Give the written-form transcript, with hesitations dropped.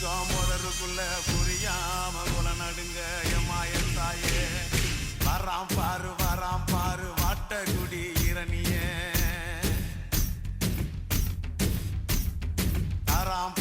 சிங்கம் முதருக்குள்ள புரியாம குல நடுங்க எம்மாயன் தாயே வராம் பாரு வாட்டகுடி இரணியே தராம்